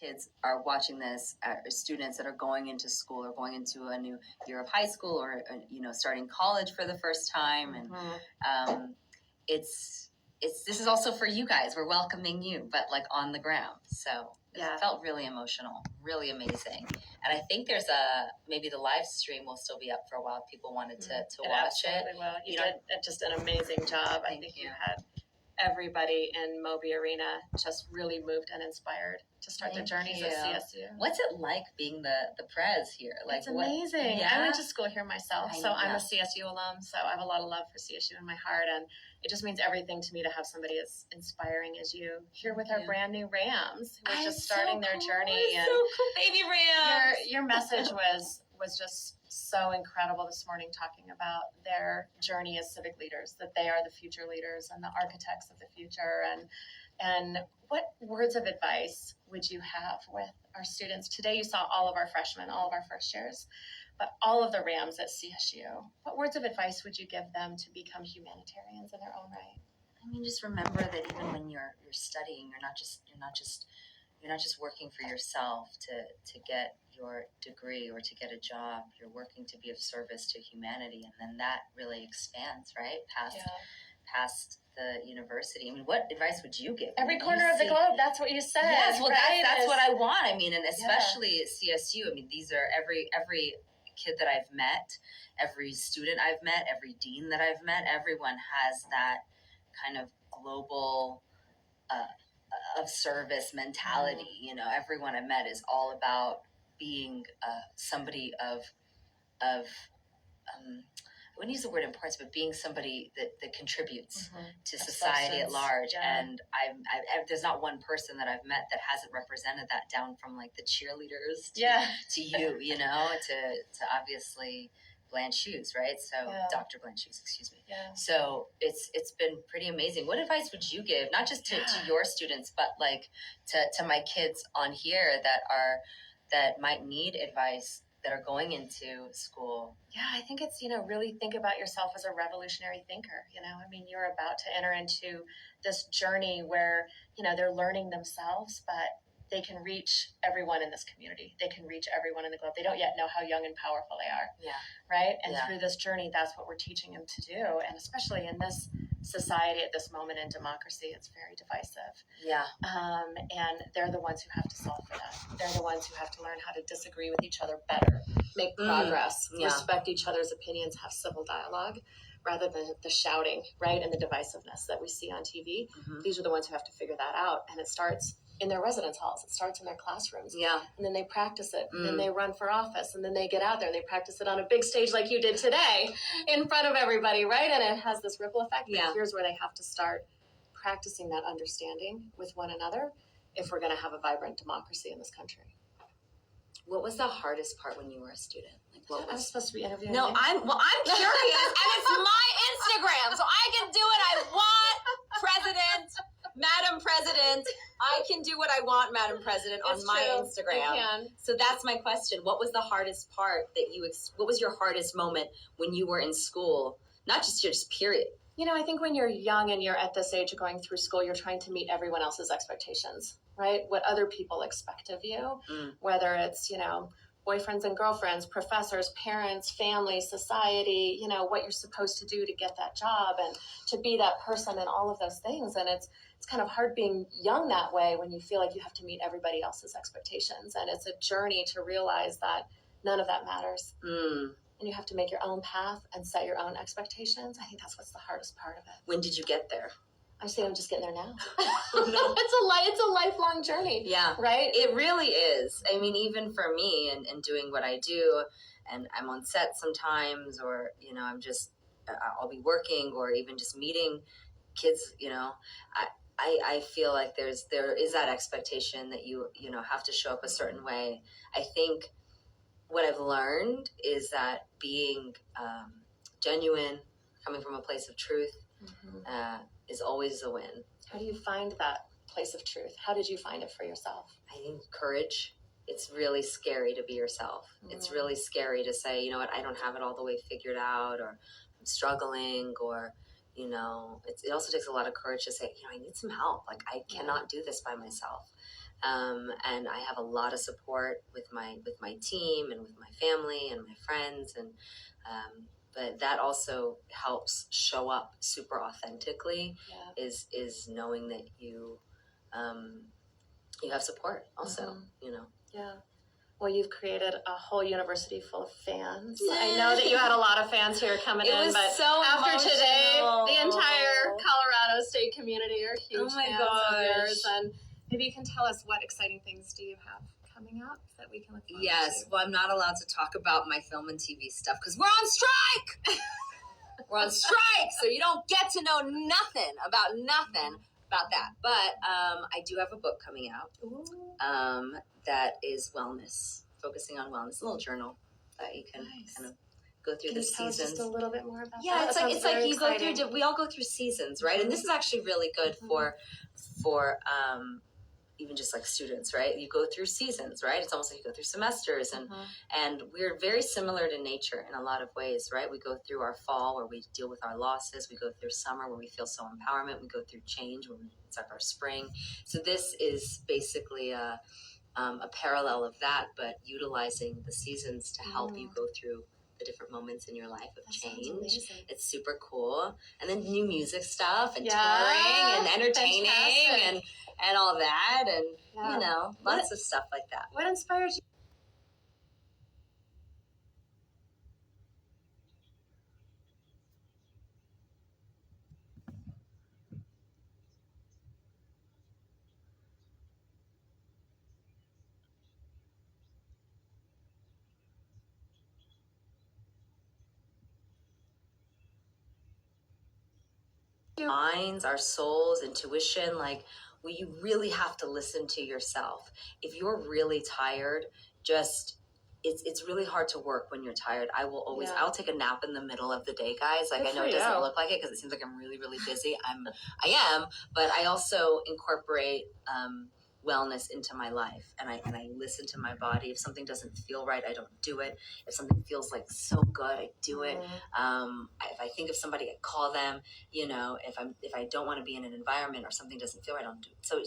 kids are watching this, students that are going into school or going into a new year of high school or starting college for the first time, and it's this is also for you guys. We're welcoming you, but like on the ground. So it felt really emotional, really amazing. And I think there's maybe the live stream will still be up for a while if people wanted to watch it. Well, you did just an amazing job. I think you had everybody in Moby Arena just really moved and inspired to start their journeys at CSU. What's it like being the prez here? Like, it's amazing. I went to school here myself, so I'm a CSU alum, so I have a lot of love for CSU in my heart, and it just means everything to me to have somebody as inspiring as you here with our brand new Rams who are just starting their journey. And so cool, baby Rams. Your message was just so incredible this morning, talking about their journey as civic leaders, that they are the future leaders and the architects of the future. And what words of advice would you have with our students? Today you saw all of our freshmen, all of our first years, but all of the Rams at CSU. What words of advice would you give them to become humanitarians in their own right? I mean, just remember that even when you're studying, you're not just working for yourself to get your degree or to get a job. You're working to be of service to humanity, and then that really expands, right? Past the university. I mean, what advice would you give? Every corner of the globe, that's what you said. Yes, well, right? that's what I want. I mean, and especially at CSU, I mean, these are every kid that I've met, every student I've met, every dean that I've met, everyone has that kind of global of service mentality. You know, everyone I met is all about being somebody of I wouldn't use the word importance, but being somebody that contributes to society at large. And there's not one person that I've met that hasn't represented that, down from like the cheerleaders to you, you know, to obviously Blanche Hughes, right? So Dr. Blanche Hughes, excuse me. So it's been pretty amazing. What advice would you give, not just to your students, but like to my kids on here that might need advice, that are going into school? I think it's, really think about yourself as a revolutionary thinker. I mean, you're about to enter into this journey where, they're learning themselves, but they can reach everyone in this community. They can reach everyone in the globe. They don't yet know how young and powerful they are. Right? And through this journey, that's what we're teaching them to do. And especially in this society at this moment in democracy, it's very divisive. And they're the ones who have to solve for that. They're the ones who have to learn how to disagree with each other better, make progress, respect each other's opinions, have civil dialogue, rather than the shouting, right, and the divisiveness that we see on TV. These are the ones who have to figure that out. And it starts in their residence halls. It starts in their classrooms. And then they practice it. And then they run for office. And then they get out there and they practice it on a big stage like you did today in front of everybody, right? And it has this ripple effect. But here's where they have to start practicing that understanding with one another if we're going to have a vibrant democracy in this country. What was the hardest part when you were a student? I was supposed to be interviewing you. I'm curious, and it's my Instagram, so I can do what I want. Madam President, I can do what I want, Madam President, on my Instagram. So that's my question. What was the hardest part what was your hardest moment when you were in school? Not just period. I think when you're young and you're at this age of going through school, you're trying to meet everyone else's expectations, right? What other people expect of you, whether it's, boyfriends and girlfriends, professors, parents, family, society, what you're supposed to do to get that job and to be that person and all of those things. And it's kind of hard being young that way when you feel like you have to meet everybody else's expectations. And it's a journey to realize that none of that matters. And you have to make your own path and set your own expectations. I think that's what's the hardest part of it. When did you get there? I'm just getting there now. It's a lifelong journey. Right? It really is. I mean, even for me and doing what I do, and I'm on set sometimes, or, I'll be working, or even just meeting kids, I feel like there is that expectation that you have to show up a certain way. I think what I've learned is that being genuine, coming from a place of truth, is always a win. How do you find that place of truth? How did you find it for yourself? I think courage. It's really scary to be yourself. It's really scary to say, you know what, I don't have it all the way figured out, or I'm struggling, or, it also takes a lot of courage to say, I need some help. Like, I cannot do this by myself. And I have a lot of support with my team and with my family and my friends, and but that also helps show up super authentically. Is knowing that you have support also. Yeah. Well, you've created a whole university full of fans. I know that you had a lot of fans who are coming in, but so after emotional. today, the entire Colorado State community are huge fans of yours. And maybe you can tell us, what exciting things do you have coming up that we can look forward to? Well, I'm not allowed to talk about my film and TV stuff because we're on strike. We're on strike, so you don't get to know nothing about that. But I do have a book coming out that is wellness, focusing on wellness. A little journal that you can kind of go through the seasons. Can you tell us just a little bit more about that? Yeah, it's like you go through. We all go through seasons, right? And this is actually really good for even just like students, right? You go through seasons, right? It's almost like you go through semesters, and we're very similar to nature in a lot of ways, right? We go through our fall where we deal with our losses. We go through summer where we feel so empowerment. We go through change when it's like our spring. So this is basically a parallel of that, but utilizing the seasons to help you go through the different moments in your life of change. It's super cool. And then new music stuff and touring and entertaining and all that, and lots of stuff like that. What inspired you? Minds, our souls, intuition, like you really have to listen to yourself. If you're really tired, it's really hard to work when you're tired. I'll take a nap in the middle of the day, guys. Like, I know it doesn't look like it because it seems like I'm really, really busy. I am, but I also incorporate wellness into my life, and I listen to my body. If something doesn't feel right, I don't do it. If something feels like so good, I do it. If I think of somebody, I call them. If I don't want to be in an environment or something doesn't feel right, I don't do it. So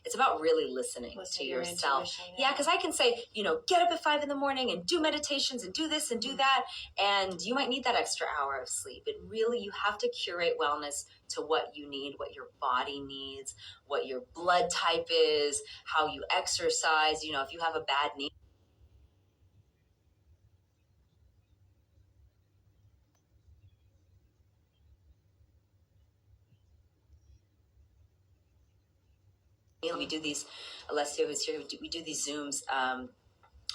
it's about really listening to yourself. Because I can say, get up at 5 a.m. and do meditations and do this and do that, and you might need that extra hour of sleep. It really, you have to curate wellness to what you need, what your body needs, what your blood type is, how you exercise. If you have a bad knee, we do these, Alessio who's here, we do these Zooms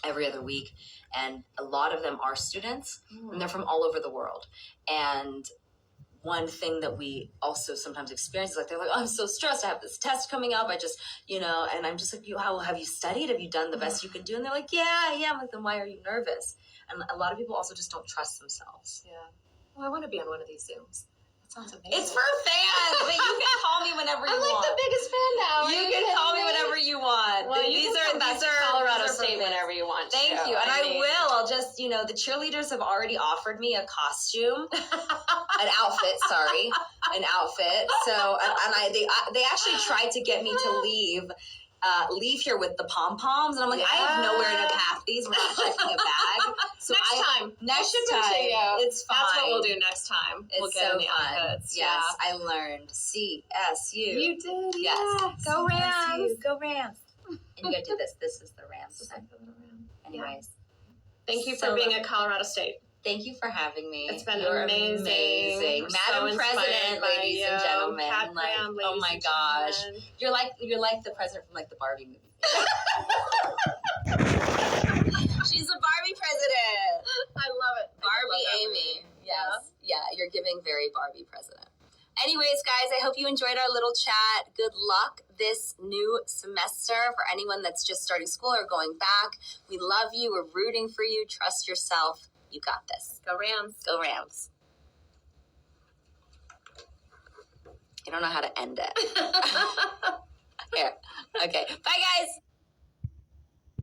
every other week, and a lot of them are students, and they're from all over the world. And one thing that we also sometimes experience is they're like, oh, I'm so stressed. I have this test coming up. I just, and I'm just like, how have you studied? Have you done the best you can do? And they're like, yeah. I'm like, then why are you nervous? And a lot of people also just don't trust themselves. Yeah. Well, I want to be on one of these Zooms. That sounds amazing. It's for fans, but you can call me whenever you want. I'm like the biggest fan now. You can call me whenever you want. Well, these are Colorado State whenever you want. Thank you, and I will. I'll just, the cheerleaders have already offered me a costume, an outfit. Sorry, an outfit. So, and they actually tried to get me to leave here with the pom-poms, and I'm like, I have nowhere to pack these. We're not checking a bag. So next time, it's fine. That's what we'll do next time. We'll get in the outfits. Yes, I learned CSU. You did, yes. Go Rams. Go Rams. And you gotta do this. This is the Rams. Anyways, thank you for being at Colorado State. Thank you for having me. It's been amazing. Madam President, ladies and gentlemen. Oh my gosh. You're like the president from the Barbie movie. She's a Barbie president. I love it. Barbie Amy. Yes. Yeah, you're giving very Barbie president. Anyways, guys, I hope you enjoyed our little chat. Good luck this new semester for anyone that's just starting school or going back. We love you. We're rooting for you. Trust yourself. You got this. Go Rams. Go Rams. I don't know how to end it. Here. Okay. Bye, guys.